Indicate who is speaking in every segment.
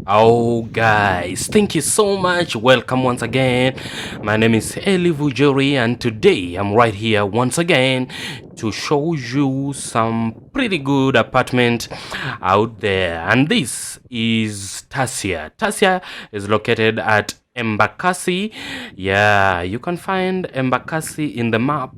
Speaker 1: Oh guys, thank you so much. Welcome once again. My name is Eli Vujori and today I'm right here once again to show you some pretty good apartment out there. And this is Tassia. Tassia is located at Embakasi. Yeah, you can find Embakasi in the map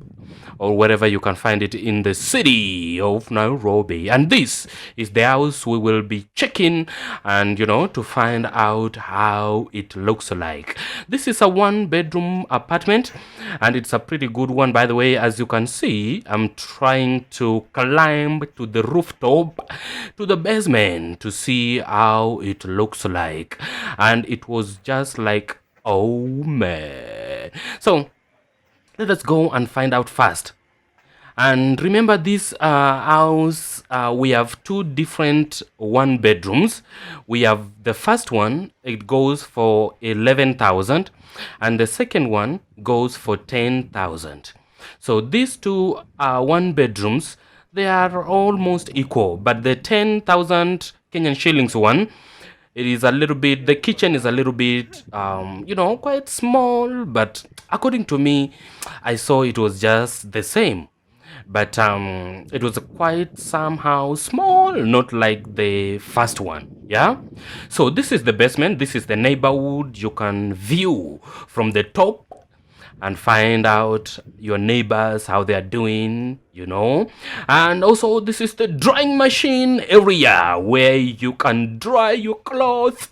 Speaker 1: or wherever you can find it in the city of Nairobi. And this is the house we will be checking and to find out how it looks like. This is a 1-bedroom apartment and it's a pretty good one, by the way. As you can see, I'm trying to climb to the rooftop, to the basement, to see how it looks like. And it was just like, oh man. So let us go and find out fast. And remember, this house, we have two different 1-bedrooms. We have the first one, it goes for 11,000, and the second one goes for 10,000. So these two 1-bedrooms, they are almost equal, but the 10,000 Kenyan shillings one, it is a little bit, the kitchen is a little bit quite small, but according to me, I saw it was just the same, but it was quite somehow small, not like the first one. Yeah, so this is the basement, this is the neighborhood. You can view from the top and find out your neighbors, how they are doing, and also this is the drying machine area where you can dry your clothes.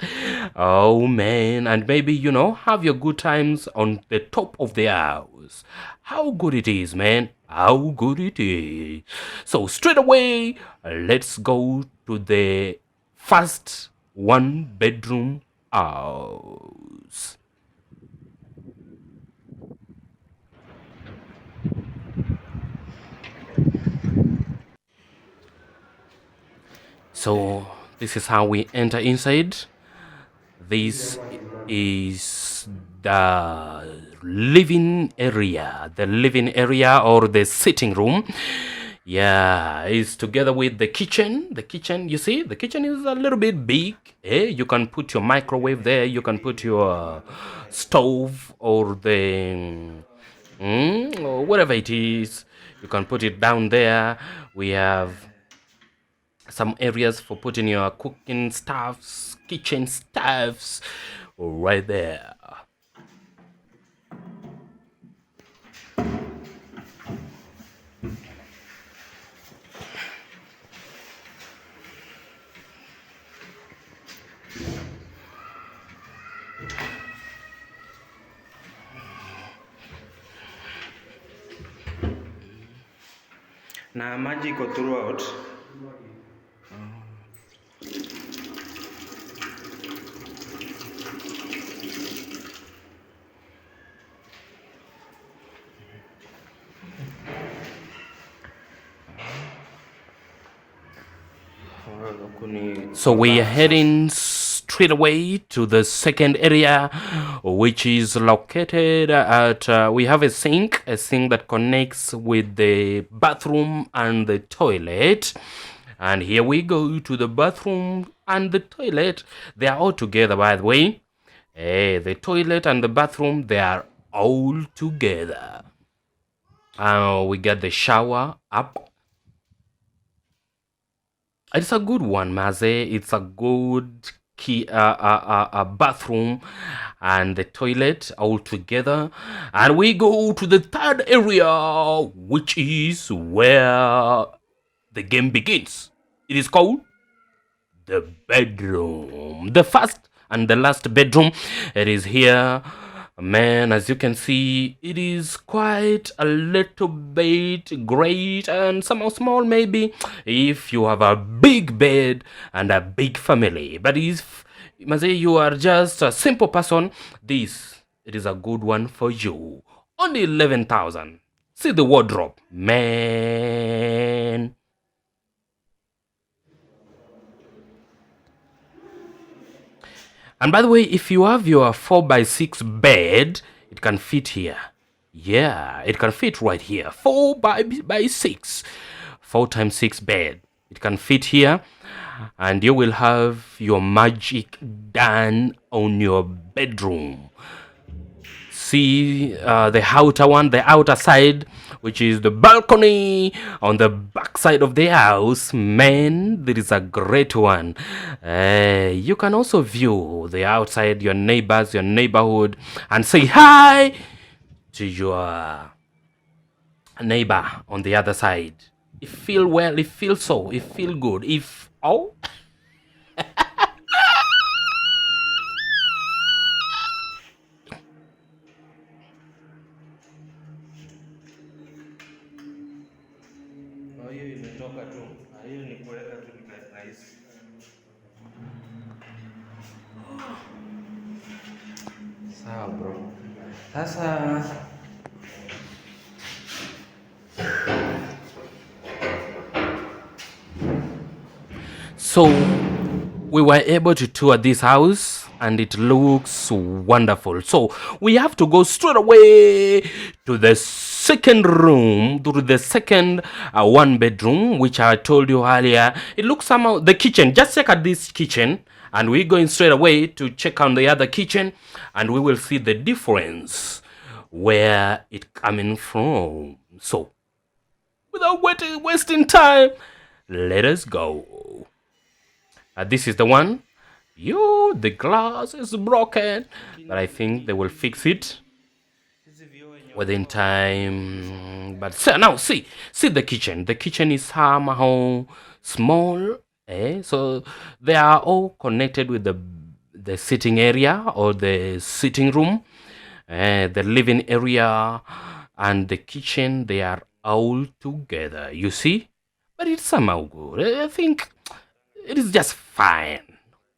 Speaker 1: Oh man, and maybe have your good times on the top of the house. How good it is, man, how good it is. So straight away, let's go to the first 1-bedroom house. So this is how we enter inside. This is the living area or the sitting room. Yeah, it's together with the kitchen. The kitchen, you see, the kitchen is a little bit big. You can put your microwave there, you can put your stove or the or whatever it is, you can put it down there. We have some areas for putting your cooking stuffs, kitchen stuffs right there.
Speaker 2: Na maji iko throughout.
Speaker 1: So we are heading straight away to the second area, which is located at we have a sink that connects with the bathroom and the toilet. And here we go to the bathroom and the toilet. They are all together, by the way. Hey, the toilet and the bathroom, they are all together. We got the shower up. It's a good one, Maze. It's a good bathroom and the toilet all together. And we go to the third area, which is where the game begins. It is called the bedroom. The first and the last bedroom. It is here. Man, as you can see, it is quite a little bit great and somehow small, maybe if you have a big bed and a big family. But if you are just a simple person, it is a good one for you. Only 11,000. See the wardrobe, man. And by the way, if you have your 4x6 bed, it can fit here. Yeah, it can fit right here. 4x6, 4x6 bed. It can fit here. and you will have your magic done on your bedroom. See the outer side, which is the balcony on the back side of the house. Man, there is a great one. You can also view the outside, your neighbors, your neighborhood, and say hi to your neighbor on the other side. It feel well, it feels so, it feel good. If oh
Speaker 2: hiyo imetoka tu. Hiyo ni kuweka tu rahisi. Sawa bro. Sasa
Speaker 1: so we were able to tour this house and it looks wonderful. So we have to go straight away to the second room, to the second one bedroom, which I told you earlier. It looks somehow the kitchen. Just check out this kitchen, and we're going straight away to check on the other kitchen, and we will see the difference where it coming from. So without wasting time, let us go. This is the one. The glass is broken, but I think they will fix it within time. But now see the kitchen. The kitchen is somehow small. So they are all connected with the sitting area or the sitting room, the living area, and the kitchen. They are all together. You see, but it's somehow good. I think it is just fine.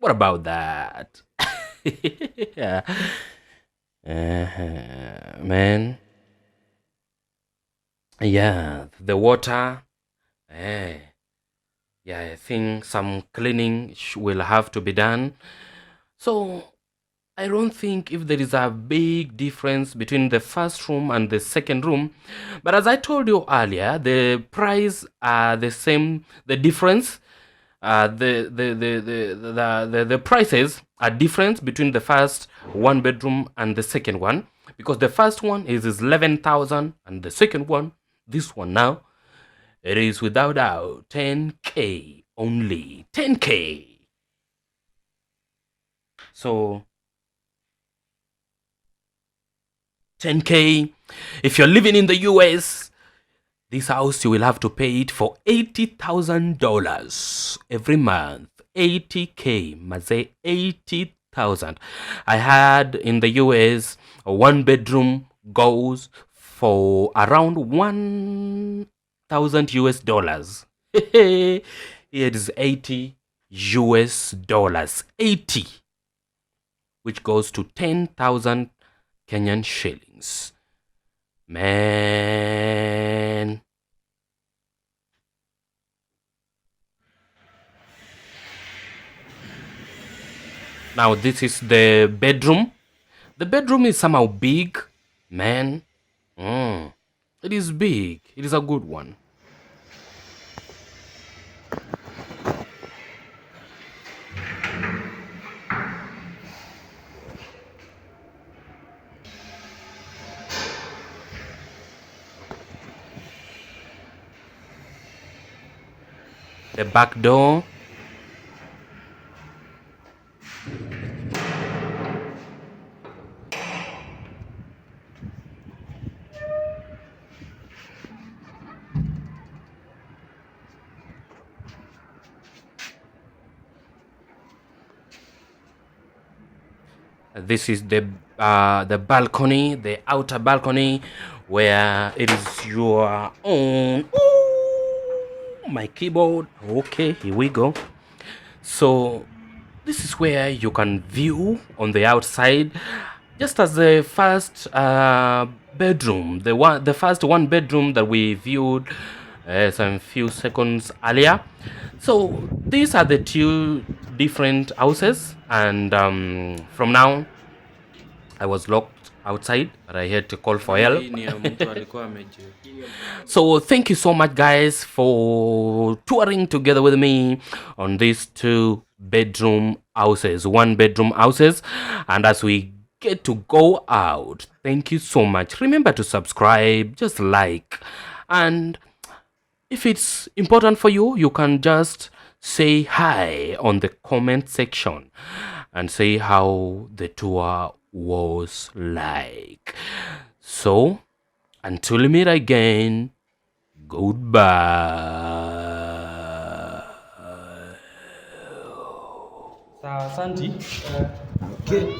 Speaker 1: What about that? Yeah. Man. Yeah, the water. Yeah, I think some cleaning will have to be done. So I don't think if there is a big difference between the first room and the second room. But as I told you earlier, the price are the same. The difference, the prices are different between the first one bedroom and the second one, because the first one is 11,000 and the second one, this one now, it is without doubt 10K only. 10K. So 10K. If you're living in the US, this house you will have to pay it for $80,000 every month. 80K, maze, 80,000. I had in the US a one bedroom goes for around 1,000 US dollars. It is 80 US dollars. 80, which goes to 10,000 Kenyan shillings. Man. Now this is the bedroom. The bedroom is somehow big, man. It is big. It is a good one. The back door. This is the balcony, the outer balcony, where it is your own. Ooh, my keyboard. Okay, here we go. So this is where you can view on the outside, just as the first bedroom, the first one bedroom that we viewed some few seconds earlier. So these are the two different houses, and from now I was locked outside, but I had to call for help. So thank you so much, guys, for touring together with me on these 2-bedroom houses, 1-bedroom houses. And as we get to go out, thank you so much. Remember to subscribe, just like, and if it's important for you, you can just say hi on the comment section and say how the tour was like. So until we meet again, goodbye.
Speaker 2: Sawa, asanti. Okay.